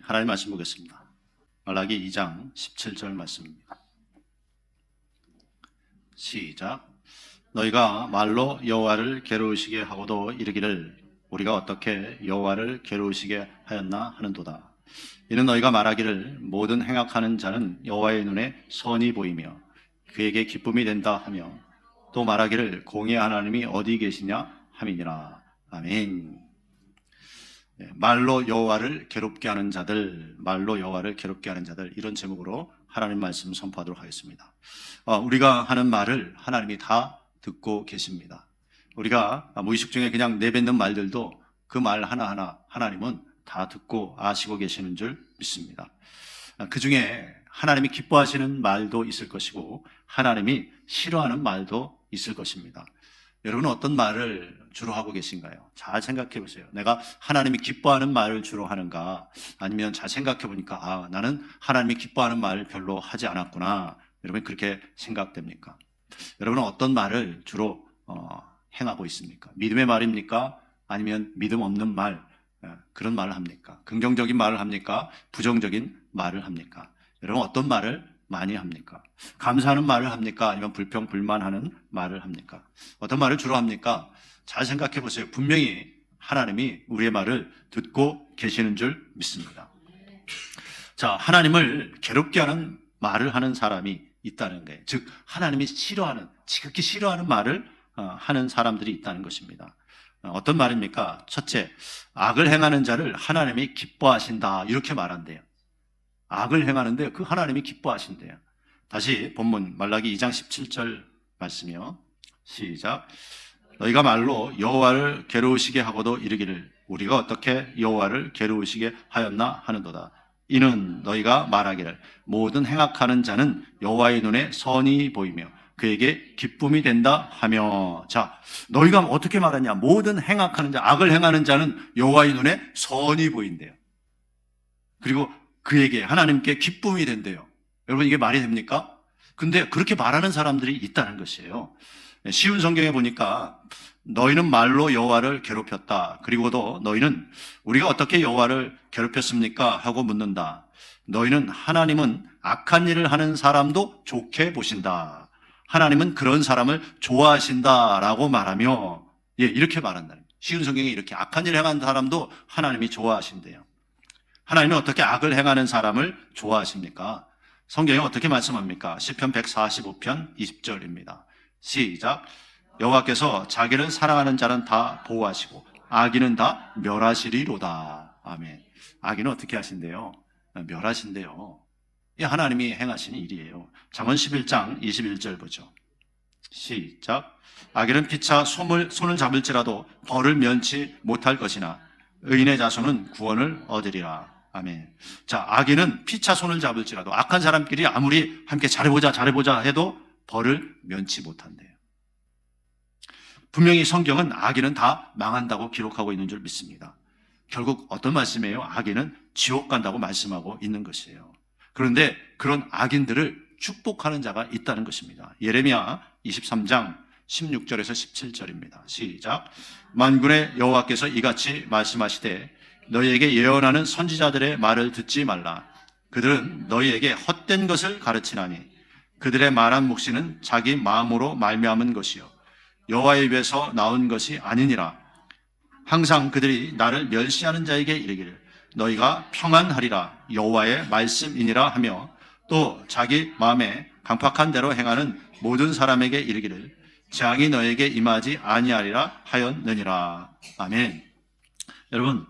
하나님 말씀 보겠습니다. 말라기 2장 17절 말씀입니다. 시작. 너희가 말로 여호와를 괴로우시게 하고도 이르기를 우리가 어떻게 여호와를 괴로우시게 하였나 하는도다. 이는 너희가 말하기를 모든 행악하는 자는 여호와의 눈에 선이 보이며 그에게 기쁨이 된다 하며 또 말하기를 공의 하나님이 어디 계시냐 함이니라. 아멘. 말로 여호와를 괴롭게 하는 자들, 말로 여호와를 괴롭게 하는 자들, 이런 제목으로 하나님 말씀 선포하도록 하겠습니다. 우리가 하는 말을 하나님이 다 듣고 계십니다. 우리가 무의식 중에 그냥 내뱉는 말들도 그 말 하나하나 하나님은 다 듣고 아시고 계시는 줄 믿습니다. 그 중에 하나님이 기뻐하시는 말도 있을 것이고 하나님이 싫어하는 말도 있을 것입니다. 여러분은 어떤 말을 주로 하고 계신가요? 잘 생각해 보세요. 내가 하나님이 기뻐하는 말을 주로 하는가? 아니면 잘 생각해 보니까 나는 하나님이 기뻐하는 말을 별로 하지 않았구나. 여러분 그렇게 생각됩니까? 여러분은 어떤 말을 주로 행하고 있습니까? 믿음의 말입니까? 아니면 믿음 없는 말, 그런 말을 합니까? 긍정적인 말을 합니까? 부정적인 말을 합니까? 여러분 어떤 말을 많이 합니까? 감사하는 말을 합니까? 아니면 불평, 불만하는 말을 합니까? 어떤 말을 주로 합니까? 잘 생각해 보세요. 분명히 하나님이 우리의 말을 듣고 계시는 줄 믿습니다. 자, 하나님을 괴롭게 하는 말을 하는 사람이 있다는 거예요. 즉, 하나님이 싫어하는, 지극히 싫어하는 말을 하는 사람들이 있다는 것입니다. 어떤 말입니까? 첫째, 악을 행하는 자를 하나님이 기뻐하신다. 이렇게 말한대요. 악을 행하는데 그 하나님이 기뻐하신대요. 다시 본문 말라기 2장 17절 말씀이요. 시작. 너희가 말로 여호와를 괴로우시게 하고도 이르기를 우리가 어떻게 여호와를 괴로우시게 하였나 하는도다. 이는 너희가 말하기를 모든 행악하는 자는 여호와의 눈에 선이 보이며 그에게 기쁨이 된다 하며. 자, 너희가 어떻게 말하냐? 모든 행악하는 자, 악을 행하는 자는 여호와의 눈에 선이 보인대요. 그리고 그에게 하나님께 기쁨이 된대요. 여러분 이게 말이 됩니까? 근데 그렇게 말하는 사람들이 있다는 것이에요. 쉬운 성경에 보니까 너희는 말로 여호와를 괴롭혔다. 그리고도 너희는 우리가 어떻게 여호와를 괴롭혔습니까? 하고 묻는다. 너희는 하나님은 악한 일을 하는 사람도 좋게 보신다. 하나님은 그런 사람을 좋아하신다라고 말하며 이렇게 말한다. 쉬운 성경에 이렇게 악한 일을 행하는 사람도 하나님이 좋아하신대요. 하나님은 어떻게 악을 행하는 사람을 좋아하십니까? 성경에 어떻게 말씀합니까? 시편 145편 20절입니다. 시작. 여호와께서 자기를 사랑하는 자는 다 보호하시고 악인은 다 멸하시리로다. 아멘. 악인은 어떻게 하신대요? 멸하신대요. 이 하나님이 행하시는 일이에요. 잠언 11장 21절 보죠. 시작. 악인은 피차 손을 잡을지라도 벌을 면치 못할 것이나 의인의 자손은 구원을 얻으리라. 아멘. 자, 악인은 피차 손을 잡을지라도 악한 사람끼리 아무리 함께 잘해보자 해도 벌을 면치 못한대요. 분명히 성경은 악인은 다 망한다고 기록하고 있는 줄 믿습니다. 결국 어떤 말씀이에요? 악인은 지옥 간다고 말씀하고 있는 것이에요. 그런데 그런 악인들을 축복하는 자가 있다는 것입니다. 예레미야 23장 16절에서 17절입니다. 시작. 만군의 여호와께서 이같이 말씀하시되 너희에게 예언하는 선지자들의 말을 듣지 말라. 그들은 너희에게 헛된 것을 가르치나니 그들의 말한 묵시는 자기 마음으로 말미암은 것이요 여호와의 입에서 나온 것이 아니니라. 항상 그들이 나를 멸시하는 자에게 이르기를 너희가 평안하리라 여호와의 말씀이니라 하며 또 자기 마음에 강팍한 대로 행하는 모든 사람에게 이르기를 재앙이 너에게 임하지 아니하리라 하였느니라. 아멘. 여러분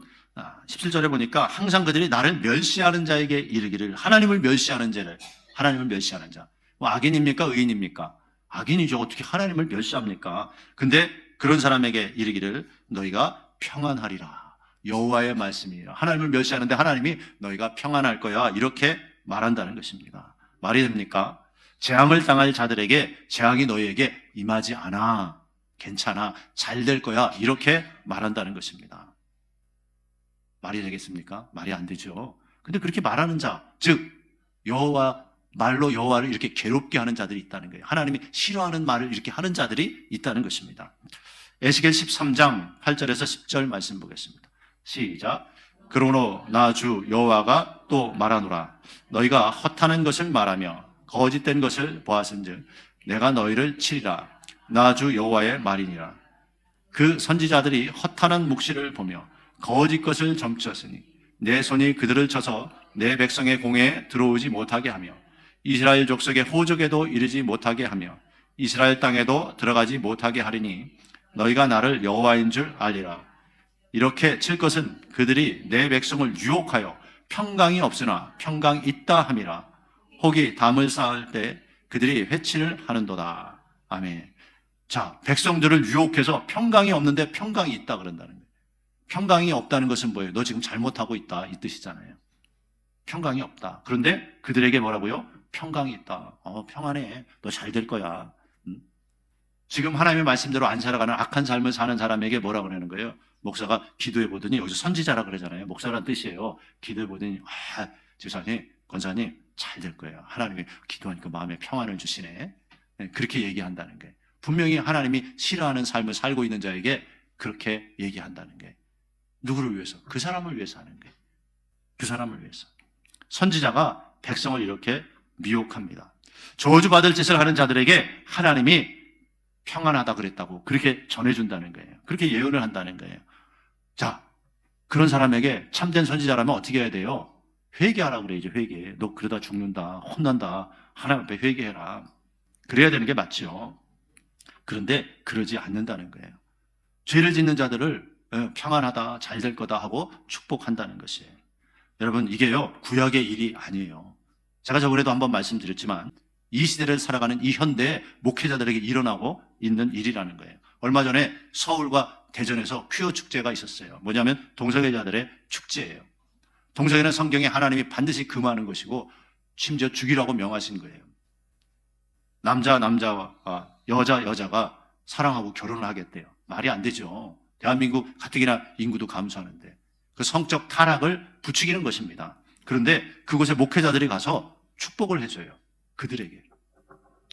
17절에 보니까 항상 그들이 나를 멸시하는 자에게 이르기를, 하나님을 멸시하는 자를, 하나님을 멸시하는 자. 악인입니까? 의인입니까? 악인이죠. 어떻게 하나님을 멸시합니까? 근데 그런 사람에게 이르기를 너희가 평안하리라. 여호와의 말씀이라. 하나님을 멸시하는데 하나님이 너희가 평안할 거야. 이렇게 말한다는 것입니다. 말이 됩니까? 재앙을 당할 자들에게 재앙이 너희에게 임하지 않아. 괜찮아. 잘 될 거야. 이렇게 말한다는 것입니다. 말이 되겠습니까? 말이 안 되죠. 근데 그렇게 말하는 자, 즉 말로 여호와를 이렇게 괴롭게 하는 자들이 있다는 거예요. 하나님이 싫어하는 말을 이렇게 하는 자들이 있다는 것입니다. 에스겔 13장 8절에서 10절 말씀 보겠습니다. 시작. 그러므로 나 주 여호와가 또 말하노라. 너희가 헛하는 것을 말하며 거짓된 것을 보았은즉 내가 너희를 치리라. 나 주 여호와의 말이니라. 그 선지자들이 헛하는 묵시를 보며 거짓 것을 점치었으니 내 손이 그들을 쳐서 내 백성의 공회에 들어오지 못하게 하며 이스라엘 족속의 호적에도 이르지 못하게 하며 이스라엘 땅에도 들어가지 못하게 하리니 너희가 나를 여호와인 줄 알리라. 이렇게 칠 것은 그들이 내 백성을 유혹하여 평강이 없으나 평강 있다 함이라. 혹이 담을 쌓을 때 그들이 회치를 하는도다. 아멘. 자, 백성들을 유혹해서 평강이 없는데 평강이 있다 그런다는 거예요. 평강이 없다는 것은 뭐예요? 너 지금 잘못하고 있다 이 뜻이잖아요. 평강이 없다. 그런데 그들에게 뭐라고요? 평강이 있다. 평안해. 너 잘 될 거야. 지금 하나님의 말씀대로 안 살아가는 악한 삶을 사는 사람에게 뭐라 그러는 거예요? 목사가 기도해 보더니, 여기서 선지자라 그러잖아요. 목사란 뜻이에요. 기도해 보더니 집사님, 권사님 잘 될 거예요. 하나님이 기도하니까 마음에 평안을 주시네. 그렇게 얘기한다는 거예요. 분명히 하나님이 싫어하는 삶을 살고 있는 자에게 그렇게 얘기한다는 거예요. 누구를 위해서? 그 사람을 위해서 하는 거예요. 그 사람을 위해서. 선지자가 백성을 이렇게 미혹합니다. 저주받을 짓을 하는 자들에게 하나님이 평안하다 그랬다고 그렇게 전해준다는 거예요. 그렇게 예언을 한다는 거예요. 자, 그런 사람에게 참된 선지자라면 어떻게 해야 돼요? 회개하라고 그래야죠. 회개. 너 그러다 죽는다, 혼난다, 하나님 앞에 회개해라. 그래야 되는 게 맞죠. 그런데 그러지 않는다는 거예요. 죄를 짓는 자들을 평안하다, 잘 될 거다 하고 축복한다는 것이에요. 여러분, 이게요 구약의 일이 아니에요. 제가 저번에도 한번 말씀드렸지만 이 시대를 살아가는 이 현대 목회자들에게 일어나고 있는 일이라는 거예요. 얼마 전에 서울과 대전에서 퀴어 축제가 있었어요. 뭐냐면 동성애자들의 축제예요. 동성애는 성경에 하나님이 반드시 금하는 것이고 심지어 죽이라고 명하신 거예요. 남자와 여자가 사랑하고 결혼을 하겠대요. 말이 안 되죠. 대한민국 가뜩이나 인구도 감소하는데 그 성적 타락을 부추기는 것입니다. 그런데 그곳에 목회자들이 가서 축복을 해줘요. 그들에게.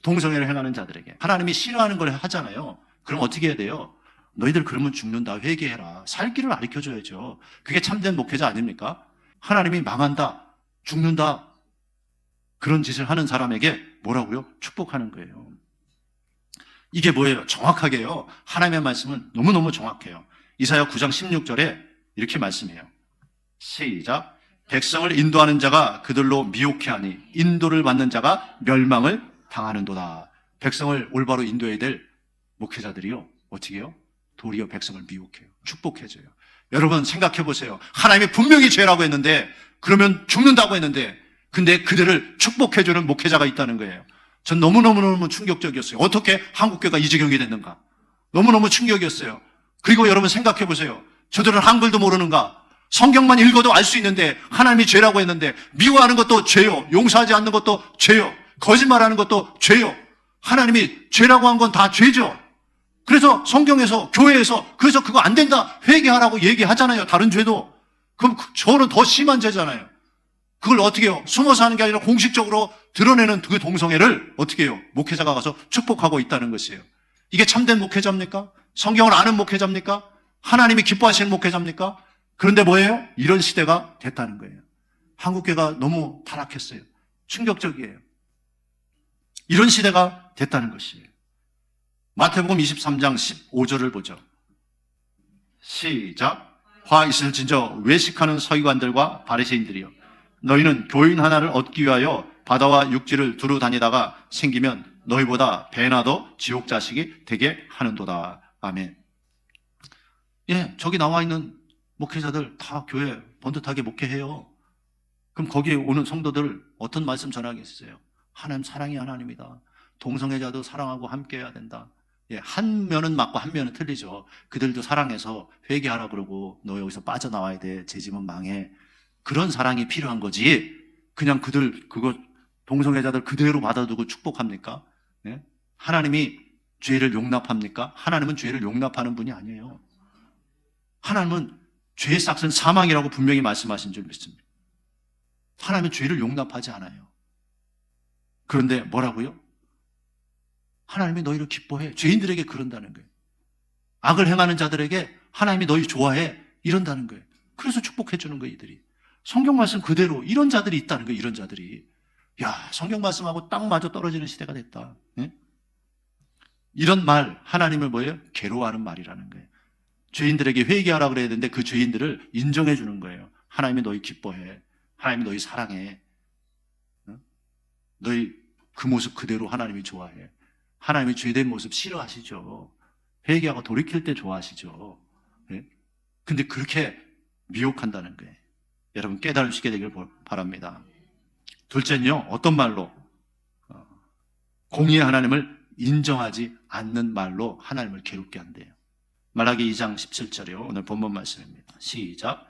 동성애를 행하는 자들에게. 하나님이 싫어하는 걸 하잖아요. 그럼 어떻게 해야 돼요? 너희들 그러면 죽는다. 회개해라. 살 길을 가르쳐줘야죠. 그게 참된 목회자 아닙니까? 하나님이 망한다. 죽는다. 그런 짓을 하는 사람에게 뭐라고요? 축복하는 거예요. 이게 뭐예요? 정확하게요. 하나님의 말씀은 너무너무 정확해요. 이사야 9장 16절에 이렇게 말씀해요. 시작. 백성을 인도하는 자가 그들로 미혹해하니 인도를 받는 자가 멸망을 당하는도다. 백성을 올바로 인도해야 될 목회자들이요 어떻게 해요? 도리어 백성을 미혹해요. 축복해줘요. 여러분 생각해 보세요. 하나님이 분명히 죄라고 했는데 그러면 죽는다고 했는데 근데 그들을 축복해주는 목회자가 있다는 거예요. 전 너무너무 충격적이었어요. 어떻게 한국교회가 이 지경이 됐는가? 너무너무 충격이었어요. 그리고 여러분 생각해 보세요. 저들은 한글도 모르는가? 성경만 읽어도 알 수 있는데 하나님이 죄라고 했는데 미워하는 것도 죄요. 용서하지 않는 것도 죄요. 거짓말하는 것도 죄요. 하나님이 죄라고 한 건 다 죄죠. 그래서 성경에서 교회에서 그래서 그거 안 된다 회개하라고 얘기하잖아요. 다른 죄도. 그럼 저는 더 심한 죄잖아요. 그걸 어떻게 해요? 숨어서 하는 게 아니라 공식적으로 드러내는 그 동성애를 어떻게 해요? 목회자가 가서 축복하고 있다는 것이에요. 이게 참된 목회자입니까? 성경을 아는 목회자입니까? 하나님이 기뻐하시는 목회자입니까? 그런데 뭐예요? 이런 시대가 됐다는 거예요. 한국교회가 너무 타락했어요. 충격적이에요. 이런 시대가 됐다는 것이에요. 마태복음 23장 15절을 보죠. 시작. 화 있을 진저 외식하는 서기관들과 바리새인들이여, 너희는 교인 하나를 얻기 위하여 바다와 육지를 두루 다니다가 생기면 너희보다 배나 더 지옥 자식이 되게 하는도다. 아멘. 예, 저기 나와 있는 목회자들 다 교회 번듯하게 목회해요. 그럼 거기에 오는 성도들 어떤 말씀 전하겠어요? 하나님 사랑이 하나님이다. 동성애자도 사랑하고 함께해야 된다. 예, 한 면은 맞고 한 면은 틀리죠. 그들도 사랑해서 회개하라 그러고 너 여기서 빠져나와야 돼. 제 집은 망해. 그런 사랑이 필요한 거지. 그냥 그거 동성애자들 그대로 받아두고 축복합니까? 예? 하나님이 죄를 용납합니까? 하나님은 죄를 용납하는 분이 아니에요. 하나님은 죄의 싹은 사망이라고 분명히 말씀하신 줄 믿습니다. 하나님은 죄를 용납하지 않아요. 그런데 뭐라고요? 하나님이 너희를 기뻐해. 죄인들에게 그런다는 거예요. 악을 행하는 자들에게 하나님이 너희 좋아해. 이런다는 거예요. 그래서 축복해 주는 거예요, 이들이. 성경 말씀 그대로 이런 자들이 있다는 거예요, 이런 자들이. 야, 성경 말씀하고 딱 맞아 떨어지는 시대가 됐다. 예? 이런 말, 하나님을 뭐예요? 괴로워하는 말이라는 거예요. 죄인들에게 회개하라 그래야 되는데 그 죄인들을 인정해 주는 거예요. 하나님이 너희 기뻐해. 하나님이 너희 사랑해. 너희 그 모습 그대로 하나님이 좋아해. 하나님이 죄된 모습 싫어하시죠. 회개하고 돌이킬 때 좋아하시죠. 예? 근데 그렇게 미혹한다는 거예요. 여러분 깨달으시게 되길 바랍니다. 둘째는요, 어떤 말로? 공의의 하나님을 인정하지 않는 말로 하나님을 괴롭게 한대요. 말라기 2장 17절이요. 오늘 본문 말씀입니다. 시작.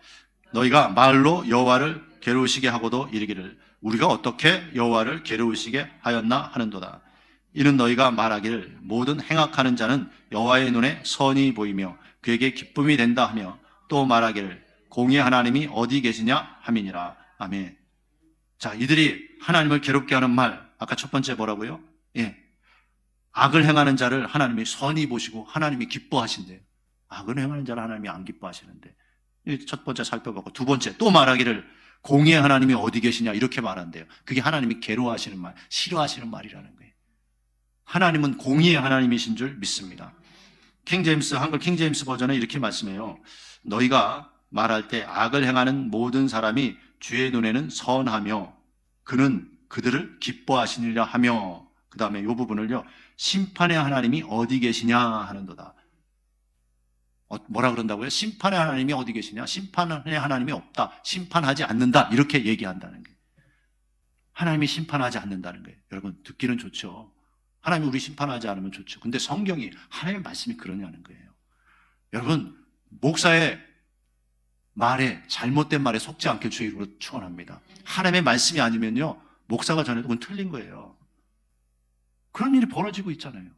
너희가 말로 여호와를 괴로우시게 하고도 이르기를 우리가 어떻게 여호와를 괴로우시게 하였나 하는도다. 이는 너희가 말하기를 모든 행악하는 자는 여호와의 눈에 선이 보이며 그에게 기쁨이 된다 하며 또 말하기를 공의의 하나님이 어디 계시냐 함이니라. 아멘. 자, 이들이 하나님을 괴롭게 하는 말, 아까 첫 번째 뭐라고요? 예. 악을 행하는 자를 하나님이 선히 보시고 하나님이 기뻐하신대요. 악을 행하는 자를 하나님이 안 기뻐하시는데. 첫 번째 살펴보고 두 번째 또 말하기를 공의의 하나님이 어디 계시냐 이렇게 말한대요. 그게 하나님이 괴로워하시는 말, 싫어하시는 말이라는 거예요. 하나님은 공의의 하나님이신 줄 믿습니다. 한글 킹제임스 버전에 이렇게 말씀해요. 너희가 말할 때 악을 행하는 모든 사람이 주의 눈에는 선하며 그는 그들을 기뻐하시니라 하며 그 다음에 이 부분을요. 심판의 하나님이 어디 계시냐 하는도다. 뭐라 그런다고요? 심판의 하나님이 어디 계시냐? 심판의 하나님이 없다. 심판하지 않는다. 이렇게 얘기한다는 거예요. 하나님이 심판하지 않는다는 거예요. 여러분 듣기는 좋죠. 하나님이 우리 심판하지 않으면 좋죠. 근데 성경이 하나님의 말씀이 그러냐는 거예요. 여러분 목사의 말에 잘못된 말에 속지 않게 주의로 축원합니다. 하나님의 말씀이 아니면요. 목사가 전해도 그건 틀린 거예요. 그런 일이 벌어지고 있잖아요.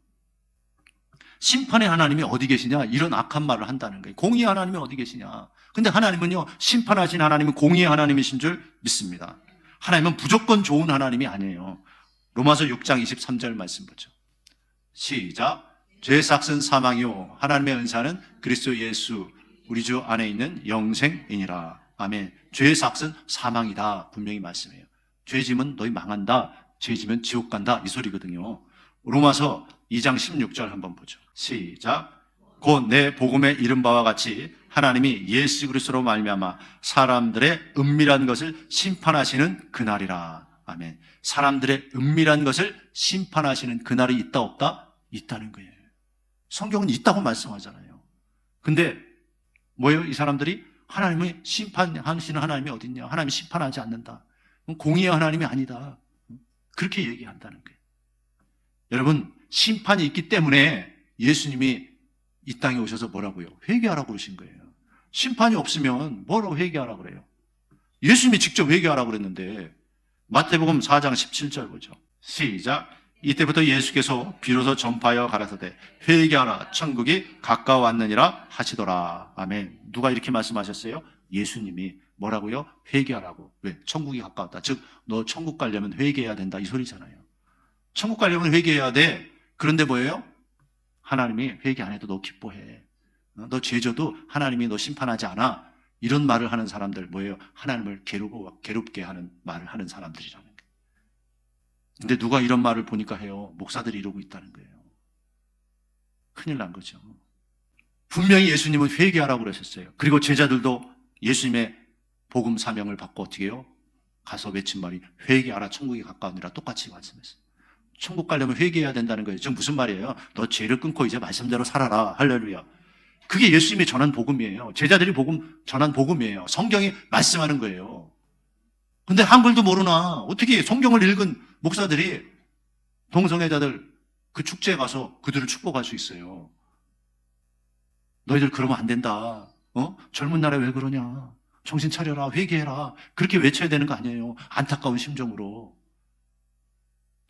심판의 하나님이 어디 계시냐? 이런 악한 말을 한다는 거예요. 공의의 하나님이 어디 계시냐? 근데 하나님은요, 심판하신 하나님은 공의의 하나님이신 줄 믿습니다. 하나님은 무조건 좋은 하나님이 아니에요. 로마서 6장 23절 말씀 보죠. 시작. 죄의 삭은 사망이요 하나님의 은사는 그리스도 예수 우리 주 안에 있는 영생이니라. 아멘. 죄의 삭은 사망이다. 분명히 말씀해요. 죄지면 너희 망한다. 죄지면 지옥 간다. 이 소리거든요. 로마서 2장 16절 한번 보죠. 시작. 곧 내 복음에 이른 바와 같이 하나님이 예수 그리스도로 말미암아 사람들의 은밀한 것을 심판하시는 그날이라. 아멘. 사람들의 은밀한 것을 심판하시는 그날이 있다 없다? 있다는 거예요. 성경은 있다고 말씀하잖아요. 근데 뭐예요? 이 사람들이 하나님이 심판하시는 하나님이 어딨냐? 하나님이 심판하지 않는다. 공의의 하나님이 아니다. 그렇게 얘기한다는 거예요. 여러분 심판이 있기 때문에 예수님이 이 땅에 오셔서 뭐라고요? 회개하라고 그러신 거예요. 심판이 없으면 뭐라고 회개하라고 그래요? 예수님이 직접 회개하라고 그랬는데 마태복음 4장 17절 보죠. 시작. 이때부터 예수께서 비로소 전파하여 가라사대 회개하라 천국이 가까워왔느니라 하시더라. 아멘. 누가 이렇게 말씀하셨어요? 예수님이 뭐라고요? 회개하라고. 왜? 천국이 가까웠다. 즉 너 천국 가려면 회개해야 된다 이 소리잖아요. 천국 가려면 회개해야 돼. 그런데 뭐예요? 하나님이 회개 안 해도 너 기뻐해. 너 죄져도 하나님이 너 심판하지 않아. 이런 말을 하는 사람들 뭐예요? 하나님을 괴롭게 하는 말을 하는 사람들이라는 거예요. 근데 누가 이런 말을 보니까 해요? 목사들이 이러고 있다는 거예요. 큰일 난 거죠. 분명히 예수님은 회개하라고 그러셨어요. 그리고 제자들도 예수님의 복음 사명을 받고 어떻게 해요? 가서 외친 말이 회개하라 천국이 가까우니라 똑같이 말씀했어요. 천국 가려면 회개해야 된다는 거예요. 지금 무슨 말이에요? 너 죄를 끊고 이제 말씀대로 살아라. 할렐루야. 그게 예수님이 전한 복음이에요. 제자들이 전한 복음이에요. 성경이 말씀하는 거예요. 근데 한글도 모르나 어떻게 성경을 읽은 목사들이 동성애자들 그 축제에 가서 그들을 축복할 수 있어요. 너희들 그러면 안 된다. 젊은 날에 왜 그러냐. 정신 차려라. 회개해라. 그렇게 외쳐야 되는 거 아니에요. 안타까운 심정으로.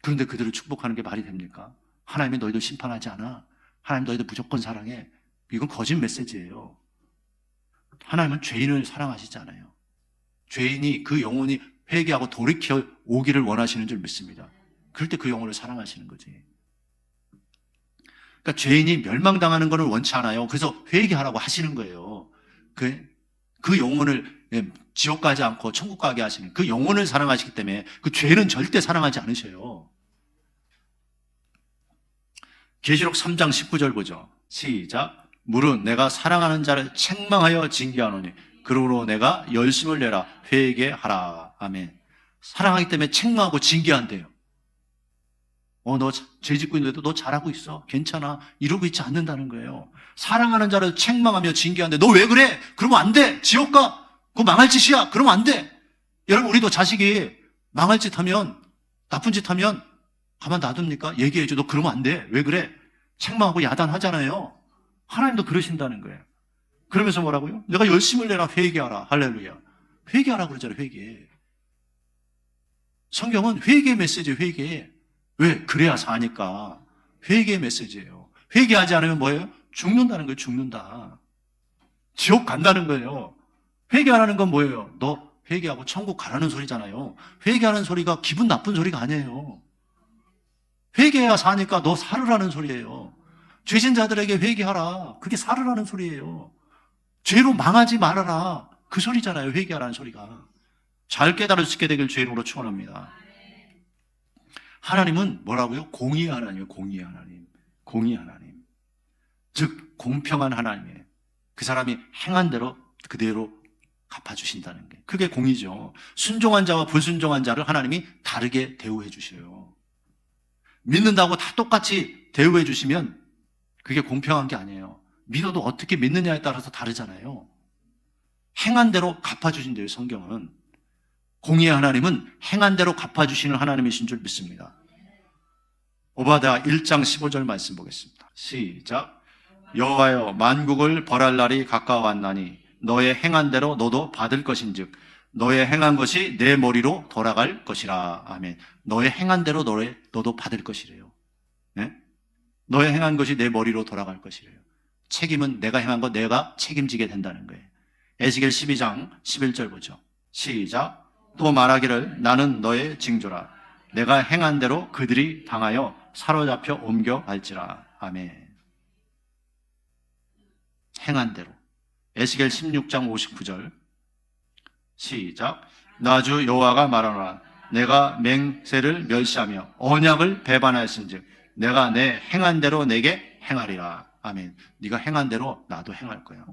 그런데 그들을 축복하는 게 말이 됩니까? 하나님이 너희들 심판하지 않아. 하나님 너희들 무조건 사랑해. 이건 거짓 메시지예요. 하나님은 죄인을 사랑하시잖아요. 죄인이 그 영혼이 회개하고 돌이켜 오기를 원하시는 줄 믿습니다. 그럴 때 그 영혼을 사랑하시는 거지. 그러니까 죄인이 멸망당하는 것을 원치 않아요. 그래서 회개하라고 하시는 거예요. 그 영혼을 지옥 가지 않고 천국 가게 하시는 그 영혼을 사랑하시기 때문에 그 죄는 절대 사랑하지 않으셔요. 계시록 3장 19절 보죠. 시작. 무릇 내가 사랑하는 자를 책망하여 징계하노니 그러므로 내가 열심을 내라 회개하라. 아멘. 사랑하기 때문에 책망하고 징계한대요. 너 죄 짓고 있는데도 너 잘하고 있어. 괜찮아. 이러고 있지 않는다는 거예요. 사랑하는 자를 책망하며 징계하는데 너 왜 그래? 그러면 안 돼. 지옥 가. 그거 망할 짓이야. 그러면 안 돼. 여러분, 우리도 자식이 망할 짓 하면, 나쁜 짓 하면 가만 놔둡니까? 얘기해줘. 너 그러면 안 돼. 왜 그래? 책망하고 야단하잖아요. 하나님도 그러신다는 거예요. 그러면서 뭐라고요? 내가 열심을 내라 회개하라. 할렐루야. 회개하라 그러잖아요. 회개. 성경은 회개 메시지, 회개. 왜? 그래야 사니까. 회개 메시지예요. 회개하지 않으면 뭐예요? 죽는다는 거예요. 죽는다. 지옥 간다는 거예요. 회개하라는 건 뭐예요? 너 회개하고 천국 가라는 소리잖아요. 회개하는 소리가 기분 나쁜 소리가 아니에요. 회개해야 사니까 너 살으라는 소리예요. 죄진 자들에게 회개하라. 그게 살으라는 소리예요. 죄로 망하지 말아라. 그 소리잖아요. 회개하라는 소리가. 잘 깨달을 수 있게 되길 주의 이름으로 축원합니다. 하나님은 뭐라고요? 공의의 하나님이에요. 공의의 하나님. 공의의 하나님. 즉 공평한 하나님이에요. 그 사람이 행한 대로 그대로 갚아주신다는 게 그게 공의죠. 순종한 자와 불순종한 자를 하나님이 다르게 대우해 주셔요. 믿는다고 다 똑같이 대우해 주시면 그게 공평한 게 아니에요. 믿어도 어떻게 믿느냐에 따라서 다르잖아요. 행한 대로 갚아주신대요. 성경은. 공의의 하나님은 행한 대로 갚아주시는 하나님이신 줄 믿습니다. 오바댜 1장 15절 말씀 보겠습니다. 시작. 여호와여 만국을 벌할 날이 가까워왔나니 너의 행한 대로 너도 받을 것인즉 너의 행한 것이 내 머리로 돌아갈 것이라. 아멘. 너의 행한 대로 너도 받을 것이래요. 네? 너의 행한 것이 내 머리로 돌아갈 것이래요. 책임은 내가 행한 거 내가 책임지게 된다는 거예요. 에스겔 12장 11절 보죠. 시작. 또 말하기를 나는 너의 징조라. 내가 행한 대로 그들이 당하여 사로잡혀 옮겨갈지라. 아멘. 행한 대로. 에스겔 16장 59절 시작. 나 주 여호와가 말하노라. 내가 맹세를 멸시하며 언약을 배반하였은즉 내가 내 행한 대로 내게 행하리라. 아멘. 네가 행한 대로 나도 행할 거야.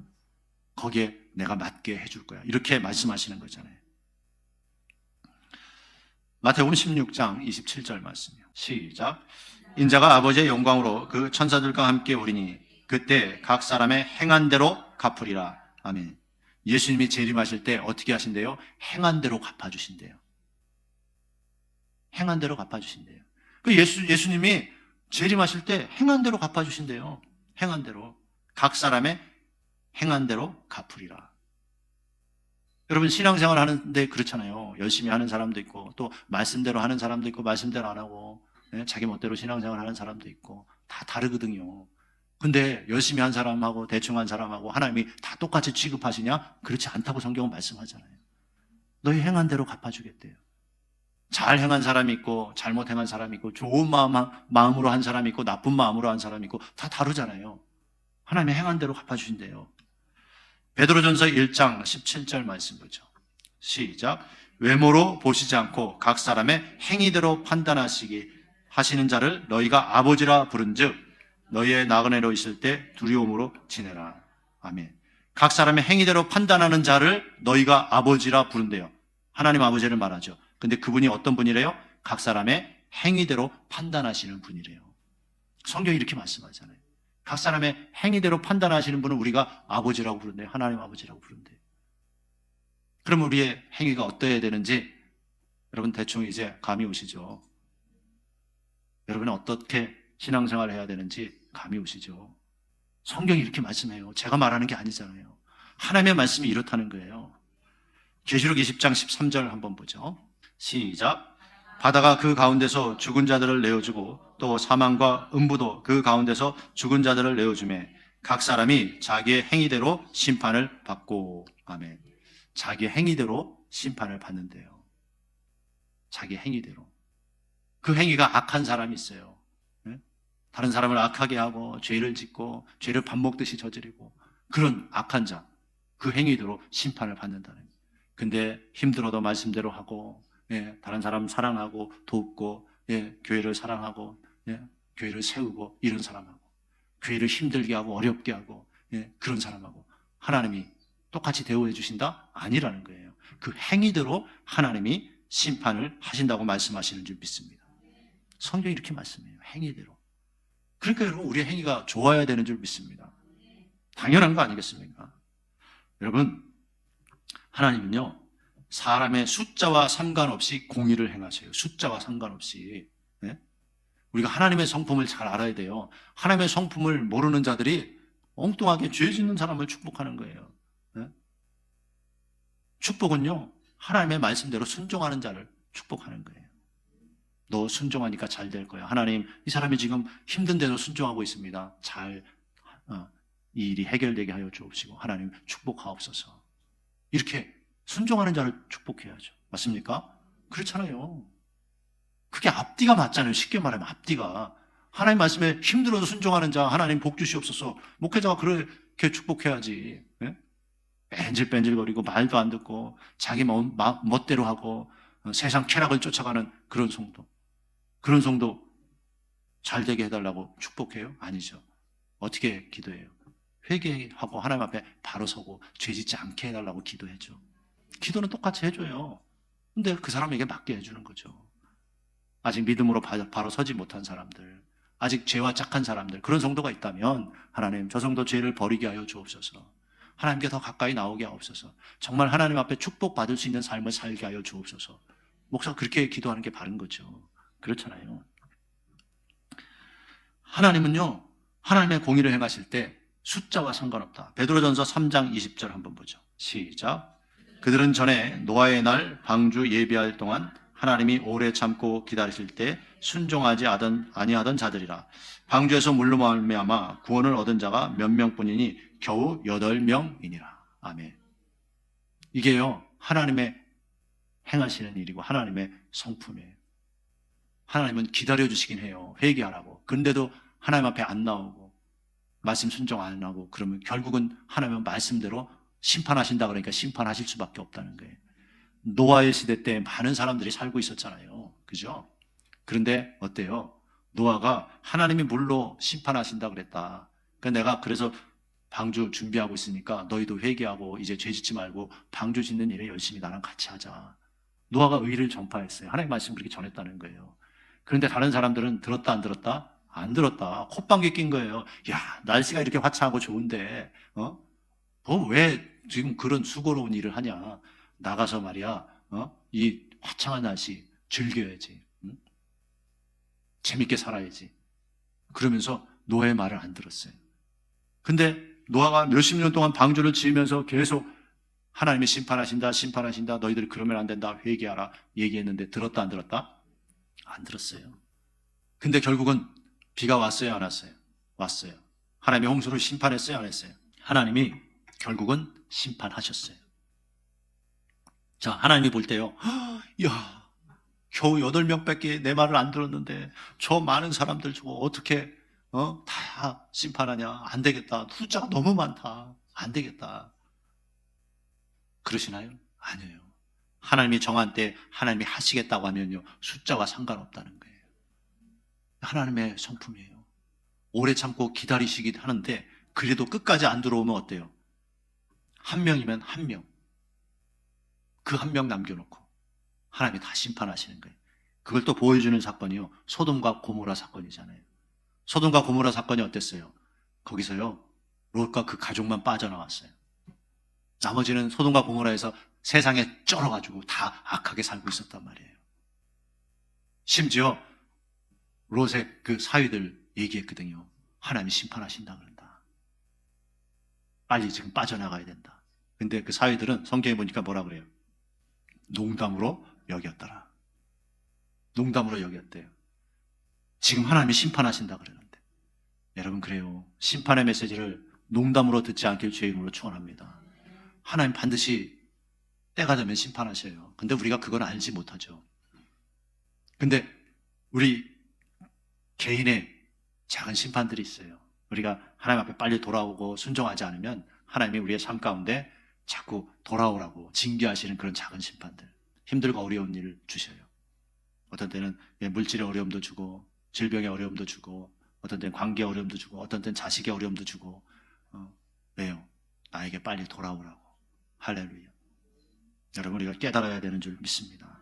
거기에 내가 맞게 해줄 거야. 이렇게 말씀하시는 거잖아요. 마태복음 16장 27절 말씀이요. 시작. 인자가 아버지의 영광으로 그 천사들과 함께 오리니 그때 각 사람의 행한 대로 갚으리라. 아멘. 예수님이 재림하실 때 어떻게 하신대요? 행한 대로 갚아주신대요. 행한 대로 갚아주신대요. 그 예수님이 재림하실 때 행한 대로 갚아주신대요. 행한 대로. 각 사람의 행한 대로 갚으리라. 여러분 신앙생활 하는데 그렇잖아요. 열심히 하는 사람도 있고 또 말씀대로 하는 사람도 있고 말씀대로 안 하고 자기 멋대로 신앙생활 하는 사람도 있고 다 다르거든요. 근데 열심히 한 사람하고 대충 한 사람하고 하나님이 다 똑같이 취급하시냐? 그렇지 않다고 성경은 말씀하잖아요. 너희 행한 대로 갚아주겠대요. 잘 행한 사람이 있고 잘못 행한 사람이 있고 좋은 마음으로 한 사람이 있고 나쁜 마음으로 한 사람이 있고 다 다르잖아요. 하나님이 행한 대로 갚아주신대요. 베드로전서 1장 17절 말씀 보죠. 시작. 외모로 보시지 않고 각 사람의 행위대로 판단하시기 하시는 자를 너희가 아버지라 부른즉 너희의 나그네로 있을 때 두려움으로 지내라. 아멘. 각 사람의 행위대로 판단하는 자를 너희가 아버지라 부른대요. 하나님 아버지를 말하죠. 근데 그분이 어떤 분이래요? 각 사람의 행위대로 판단하시는 분이래요. 성경이 이렇게 말씀하잖아요. 각 사람의 행위대로 판단하시는 분은 우리가 아버지라고 부른대요. 하나님 아버지라고 부른대요. 그러면 우리의 행위가 어떠해야 되는지 여러분 대충 이제 감이 오시죠. 여러분은 어떻게 신앙생활을 해야 되는지 감이 오시죠. 성경이 이렇게 말씀해요. 제가 말하는 게 아니잖아요. 하나님의 말씀이 이렇다는 거예요. 계시록 20장 13절 한번 보죠. 시작. 바다가 그 가운데서 죽은 자들을 내어주고 또 사망과 음부도 그 가운데서 죽은 자들을 내어주매 각 사람이 자기의 행위대로 심판을 받고. 아멘. 자기의 행위대로 심판을 받는데요. 자기 행위대로. 그 행위가 악한 사람이 있어요. 다른 사람을 악하게 하고 죄를 짓고 죄를 밥 먹듯이 저지르고 그런 악한 자, 그 행위대로 심판을 받는다는 거예요. 근데 힘들어도 말씀대로 하고, 예, 다른 사람 사랑하고 돕고, 예, 교회를 사랑하고, 예, 교회를 세우고 이런 사람하고, 교회를 힘들게 하고 어렵게 하고, 예, 그런 사람하고 하나님이 똑같이 대우해 주신다? 아니라는 거예요. 그 행위대로 하나님이 심판을 하신다고 말씀하시는 줄 믿습니다. 성경이 이렇게 말씀해요. 행위대로. 그러니까 여러분, 우리의 행위가 좋아야 되는 줄 믿습니다. 당연한 거 아니겠습니까? 여러분, 하나님은요, 사람의 숫자와 상관없이 공의를 행하세요. 숫자와 상관없이. 네? 우리가 하나님의 성품을 잘 알아야 돼요. 하나님의 성품을 모르는 자들이 엉뚱하게 죄 짓는 사람을 축복하는 거예요. 네? 축복은요, 하나님의 말씀대로 순종하는 자를 축복하는 거예요. 너 순종하니까 잘 될 거야. 하나님, 이 사람이 지금 힘든데도 순종하고 있습니다. 이 일이 해결되게 하여 주옵시고 하나님 축복하옵소서. 이렇게 순종하는 자를 축복해야죠. 맞습니까? 그렇잖아요. 그게 앞뒤가 맞잖아요. 쉽게 말하면 앞뒤가. 하나님 말씀에 힘들어도 순종하는 자 하나님 복 주시옵소서. 목회자가 그렇게 축복해야지. 네? 뺀질뺀질거리고 말도 안 듣고 자기 멋대로 하고 세상 쾌락을 쫓아가는 그런 성도. 그런 성도 잘 되게 해달라고 축복해요? 아니죠. 어떻게 기도해요? 회개하고 하나님 앞에 바로 서고 죄 짓지 않게 해달라고 기도해줘. 기도는 똑같이 해줘요. 근데 그 사람에게 맞게 해주는 거죠. 아직 믿음으로 바로 서지 못한 사람들, 아직 죄와 짝한 사람들, 그런 성도가 있다면 하나님 저 성도 죄를 버리게 하여 주옵소서. 하나님께 더 가까이 나오게 하옵소서. 정말 하나님 앞에 축복받을 수 있는 삶을 살게 하여 주옵소서. 목사가 그렇게 기도하는 게 바른 거죠. 그렇잖아요. 하나님은요, 하나님의 공의를 행하실 때 숫자와 상관없다. 베드로전서 3장 20절 한번 보죠. 시작. 그들은 전에 노아의 날 방주 예비할 동안 하나님이 오래 참고 기다리실 때 순종하지 아니하던 자들이라. 방주에서 물로 말미암아 구원을 얻은 자가 몇 명뿐이니 겨우 8명이니라. 아멘. 이게요, 하나님의 행하시는 일이고 하나님의 성품이에요. 하나님은 기다려주시긴 해요. 회개하라고. 그런데도 하나님 앞에 안 나오고 말씀 순종 안 하고 그러면 결국은 하나님은 말씀대로 심판하신다 그러니까 심판하실 수밖에 없다는 거예요. 노아의 시대 때 많은 사람들이 살고 있었잖아요. 그죠? 그런데 어때요? 노아가 하나님이 물로 심판하신다 그랬다. 그러니까 내가 방주 준비하고 있으니까 너희도 회개하고 이제 죄 짓지 말고 방주 짓는 일에 열심히 나랑 같이 하자. 노아가 의를 전파했어요. 하나님 말씀 그렇게 전했다는 거예요. 그런데 다른 사람들은 들었다 안 들었다? 안 들었다. 콧방귀 낀 거예요. 야, 날씨가 이렇게 화창하고 좋은데 왜 지금 그런 수고로운 일을 하냐? 나가서 말이야, 이 화창한 날씨 즐겨야지. 응? 재밌게 살아야지. 그러면서 노아의 말을 안 들었어요. 근데 노아가 몇십 년 동안 방주를 지으면서 계속 하나님이 심판하신다, 심판하신다, 너희들이 그러면 안 된다, 회개하라 얘기했는데 들었다 안 들었다? 안 들었어요. 근데 결국은 비가 왔어요, 안 왔어요? 왔어요. 하나님이 홍수를 심판했어요, 안 했어요? 하나님이 결국은 심판하셨어요. 자, 하나님이 볼 때요, 야, 겨우 8명밖에 내 말을 안 들었는데 저 많은 사람들 저거 어떻게 다 심판하냐? 안 되겠다. 숫자가 너무 많다. 안 되겠다. 그러시나요? 아니에요. 하나님이 정한 때 하나님이 하시겠다고 하면요, 숫자와 상관없다는 거예요. 하나님의 성품이에요. 오래 참고 기다리시긴 하는데 그래도 끝까지 안 들어오면 어때요? 한 명이면 한 명. 그 한 명 남겨놓고 하나님이 다 심판하시는 거예요. 그걸 또 보여주는 사건이요, 소돔과 고모라 사건이잖아요. 소돔과 고모라 사건이 어땠어요? 거기서요, 롯과 그 가족만 빠져나왔어요. 나머지는 소돔과 고모라에서 세상에 쩔어가지고 다 악하게 살고 있었단 말이에요. 심지어 롯의 그 사위들 얘기했거든요. 하나님이 심판하신다 그런다. 빨리 지금 빠져나가야 된다. 근데 그 사위들은 성경에 보니까 뭐라 그래요? 농담으로 여겼더라. 농담으로 여겼대요. 지금 하나님이 심판하신다 그러는데. 여러분, 그래요. 심판의 메시지를 농담으로 듣지 않길 주의 이름으로 축원합니다. 하나님 반드시 때가 되면 심판하셔요. 근데 우리가 그걸 알지 못하죠. 근데 우리 개인의 작은 심판들이 있어요. 우리가 하나님 앞에 빨리 돌아오고 순종하지 않으면 하나님이 우리의 삶 가운데 자꾸 돌아오라고 징계하시는 그런 작은 심판들, 힘들고 어려운 일을 주셔요. 어떤 때는 물질의 어려움도 주고, 질병의 어려움도 주고, 어떤 때는 관계의 어려움도 주고, 어떤 때는 자식의 어려움도 주고. 왜요? 나에게 빨리 돌아오라고. 할렐루야. 여러분, 우리가 깨달아야 되는 줄 믿습니다.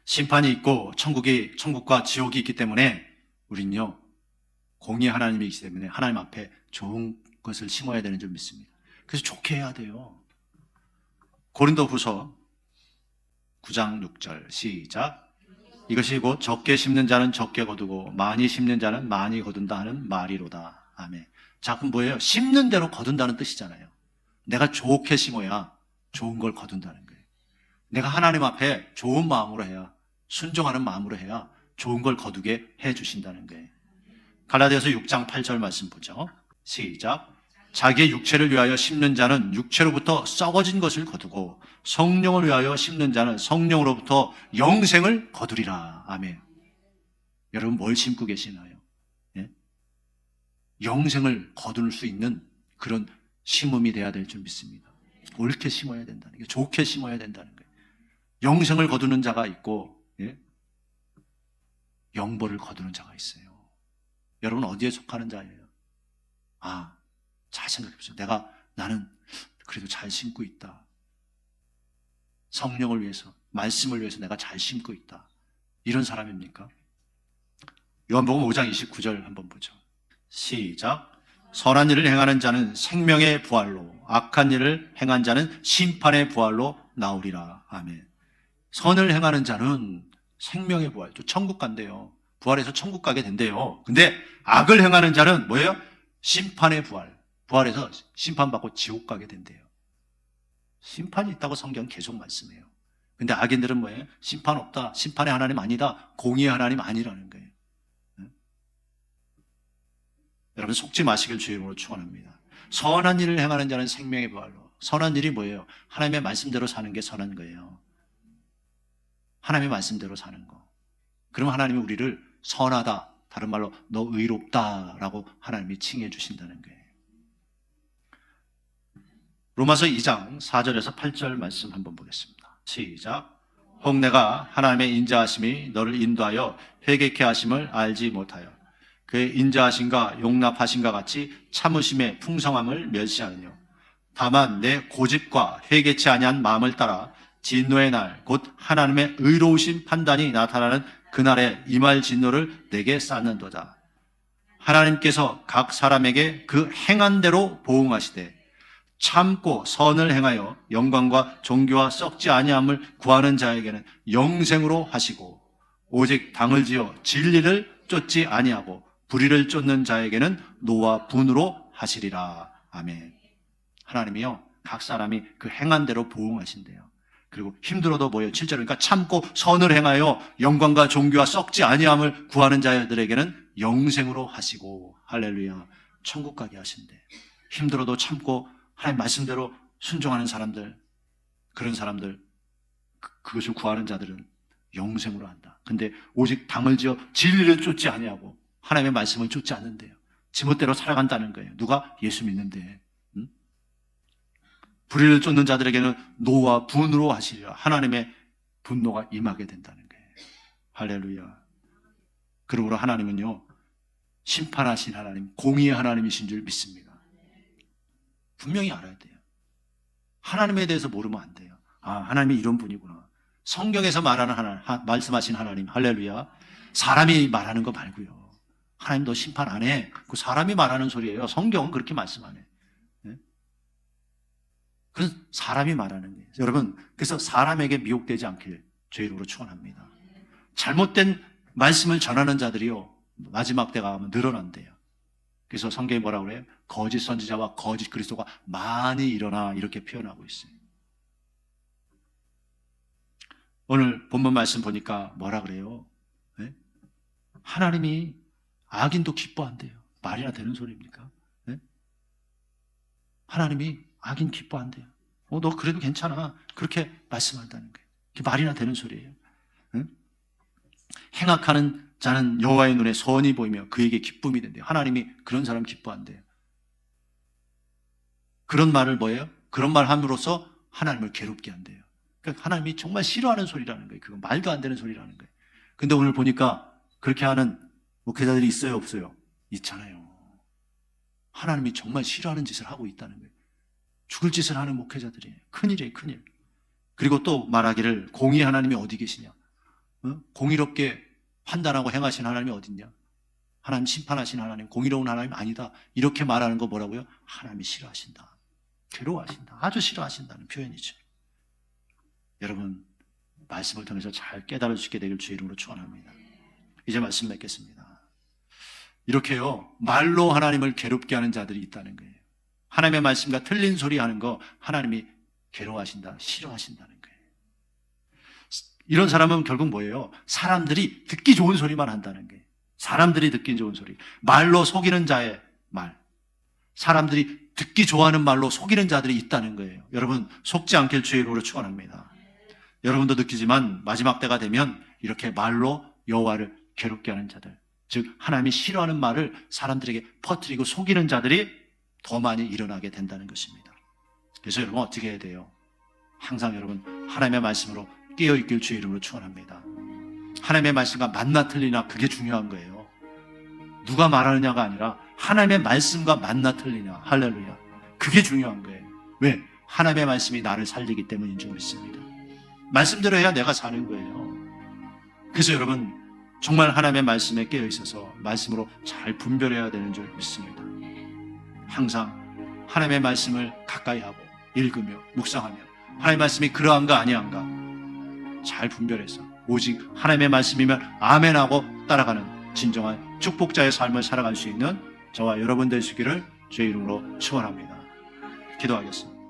심판이 있고 천국과 지옥이 있기 때문에 우린요, 공의 하나님이기 때문에 하나님 앞에 좋은 것을 심어야 되는 줄 믿습니다. 그래서 좋게 해야 돼요. 고린도후서 9장 6절 시작. 이것이 곧 적게 심는 자는 적게 거두고 많이 심는 자는 많이 거둔다 하는 말이로다. 아멘. 자, 그럼 뭐예요? 심는 대로 거둔다는 뜻이잖아요. 내가 좋게 심어야 좋은 걸 거둔다는 거예요. 내가 하나님 앞에 좋은 마음으로 해야, 순종하는 마음으로 해야 좋은 걸 거두게 해 주신다는 거예요. 갈라디아서 6장 8절 말씀 보죠. 시작. 자기의 육체를 위하여 심는 자는 육체로부터 썩어진 것을 거두고 성령을 위하여 심는 자는 성령으로부터 영생을 거두리라. 아멘. 여러분, 뭘 심고 계시나요? 예? 영생을 거둘 수 있는 그런 심음이 돼야 될 줄 믿습니다. 옳게 심어야 된다는 게, 좋게 심어야 된다는 거예요. 영생을 거두는 자가 있고, 예? 영벌을 거두는 자가 있어요. 여러분, 어디에 속하는 자예요? 잘 생각해 보세요. 나는 그래도 잘 심고 있다. 성령을 위해서, 말씀을 위해서 내가 잘 심고 있다. 이런 사람입니까? 요한복음 5장 29절 한번 보죠. 시작. 선한 일을 행하는 자는 생명의 부활로, 악한 일을 행한 자는 심판의 부활로 나오리라. 아멘. 선을 행하는 자는 생명의 부활, 천국 간대요. 부활해서 천국 가게 된대요. 근데 악을 행하는 자는 뭐예요? 심판의 부활, 부활해서 심판받고 지옥 가게 된대요. 심판이 있다고 성경 계속 말씀해요. 근데 악인들은 뭐예요? 심판 없다, 심판의 하나님 아니다, 공의의 하나님 아니라는 거예요. 여러분, 속지 마시길 주의 이름으로 축원합니다. 선한 일을 행하는 자는 생명의 부활로. 선한 일이 뭐예요? 하나님의 말씀대로 사는 게 선한 거예요. 하나님의 말씀대로 사는 거. 그럼 하나님이 우리를 선하다, 다른 말로 너 의롭다라고 하나님이 칭해 주신다는 거예요. 로마서 2장 4절에서 8절 말씀 한번 보겠습니다. 시작. 혹 내가 하나님의 인자하심이 너를 인도하여 회개케 하심을 알지 못하여 그의 인자하심과 용납하심과 같이 참으심의 풍성함을 멸시하느뇨. 다만 내 고집과 회개치 아니한 마음을 따라 진노의 날 곧 하나님의 의로우신 판단이 나타나는 그날에 임할 진노를 내게 쌓는도다. 하나님께서 각 사람에게 그 행한 대로 보응하시되 참고 선을 행하여 영광과 존귀와 썩지 아니함을 구하는 자에게는 영생으로 하시고 오직 당을 지어 진리를 쫓지 아니하고 불의를 쫓는 자에게는 노와 분으로 하시리라. 아멘. 하나님이요, 각 사람이 그 행한 대로 보응하신대요. 그리고 힘들어도 뭐예요? 7절, 그러니까 참고 선을 행하여 영광과 존귀와 썩지 아니함을 구하는 자들에게는 영생으로 하시고, 할렐루야, 천국 가게 하신대. 힘들어도 참고 하나님 말씀대로 순종하는 사람들, 그런 사람들, 그것을 구하는 자들은 영생으로 한다. 근데 오직 당을 지어 진리를 쫓지 아니하고 하나님의 말씀을 쫓지 않는데요. 지멋대로 살아간다는 거예요. 누가? 예수 믿는데. 불의를 쫓는 자들에게는 노와 분으로 하시리라. 하나님의 분노가 임하게 된다는 거예요. 할렐루야. 그러므로 하나님은요, 심판하신 하나님, 공의의 하나님이신 줄 믿습니다. 분명히 알아야 돼요. 하나님에 대해서 모르면 안 돼요. 하나님이 이런 분이구나. 성경에서 말하는 하나님, 말씀하신 하나님, 할렐루야. 사람이 말하는 거 말고요. 하나님 너 심판 안 해. 그 사람이 말하는 소리예요. 성경은 그렇게 말씀 안 해. 그래서 사람이 말하는 거예요. 여러분, 그래서 사람에게 미혹되지 않길 주의 이름으로 축원합니다. 잘못된 말씀을 전하는 자들이요, 마지막 때가 가면 늘어난대요. 그래서 성경이 뭐라고 그래요? 거짓 선지자와 거짓 그리스도가 많이 일어나, 이렇게 표현하고 있어요. 오늘 본문 말씀 보니까 뭐라 그래요? 네? 하나님이 악인도 기뻐한대요. 말이나 되는 소리입니까? 네? 하나님이 악인 기뻐한대요. 너 그래도 괜찮아. 그렇게 말씀한다는 거예요. 그게 말이나 되는 소리예요. 응? 행악하는 자는 여호와의 눈에 선이 보이며 그에게 기쁨이 된대요. 하나님이 그런 사람 기뻐한대요. 그런 말을 뭐예요? 그런 말 함으로써 하나님을 괴롭게 한대요. 그러니까 하나님이 정말 싫어하는 소리라는 거예요. 그건 말도 안 되는 소리라는 거예요. 근데 오늘 보니까 그렇게 하는 목회자들이 있어요, 없어요? 있잖아요. 하나님이 정말 싫어하는 짓을 하고 있다는 거예요. 죽을 짓을 하는 목회자들이에요. 큰일이에요, 큰일. 그리고 또 말하기를 공의 하나님이 어디 계시냐? 공의롭게 판단하고 행하신 하나님이 어딨냐? 하나님 심판하신 하나님, 공의로운 하나님 아니다. 이렇게 말하는 거 뭐라고요? 하나님이 싫어하신다. 괴로워하신다. 아주 싫어하신다는 표현이죠. 여러분, 말씀을 통해서 잘 깨달을 수 있게 되길 주의 이름으로 축원합니다. 이제 말씀 맺겠습니다. 이렇게요, 말로 하나님을 괴롭게 하는 자들이 있다는 거예요. 하나님의 말씀과 틀린 소리 하는 거 하나님이 괴로워하신다, 싫어하신다는 거예요. 이런 사람은 결국 뭐예요? 사람들이 듣기 좋은 소리만 한다는 거예요. 사람들이 듣기 좋은 소리. 말로 속이는 자의 말. 사람들이 듣기 좋아하는 말로 속이는 자들이 있다는 거예요. 여러분, 속지 않길 주의 이름으로 축원합니다. 여러분도 느끼지만 마지막 때가 되면 이렇게 말로 여호와를 괴롭게 하는 자들, 즉 하나님이 싫어하는 말을 사람들에게 퍼뜨리고 속이는 자들이 더 많이 일어나게 된다는 것입니다. 그래서 여러분 어떻게 해야 돼요? 항상 여러분 하나님의 말씀으로 깨어있길 주의 이름으로 축원합니다. 하나님의 말씀과 맞나 틀리나 그게 중요한 거예요. 누가 말하느냐가 아니라 하나님의 말씀과 맞나 틀리냐. 할렐루야. 그게 중요한 거예요. 왜? 하나님의 말씀이 나를 살리기 때문인 줄 믿습니다. 말씀대로 해야 내가 사는 거예요. 그래서 여러분 정말 하나님의 말씀에 깨어 있어서 말씀으로 잘 분별해야 되는 줄 믿습니다. 항상 하나님의 말씀을 가까이 하고 읽으며 묵상하며 하나님의 말씀이 그러한가 아니한가 잘 분별해서 오직 하나님의 말씀이면 아멘하고 따라가는 진정한 축복자의 삶을 살아갈 수 있는 저와 여러분 되시기를 주의 이름으로 축원합니다. 기도하겠습니다.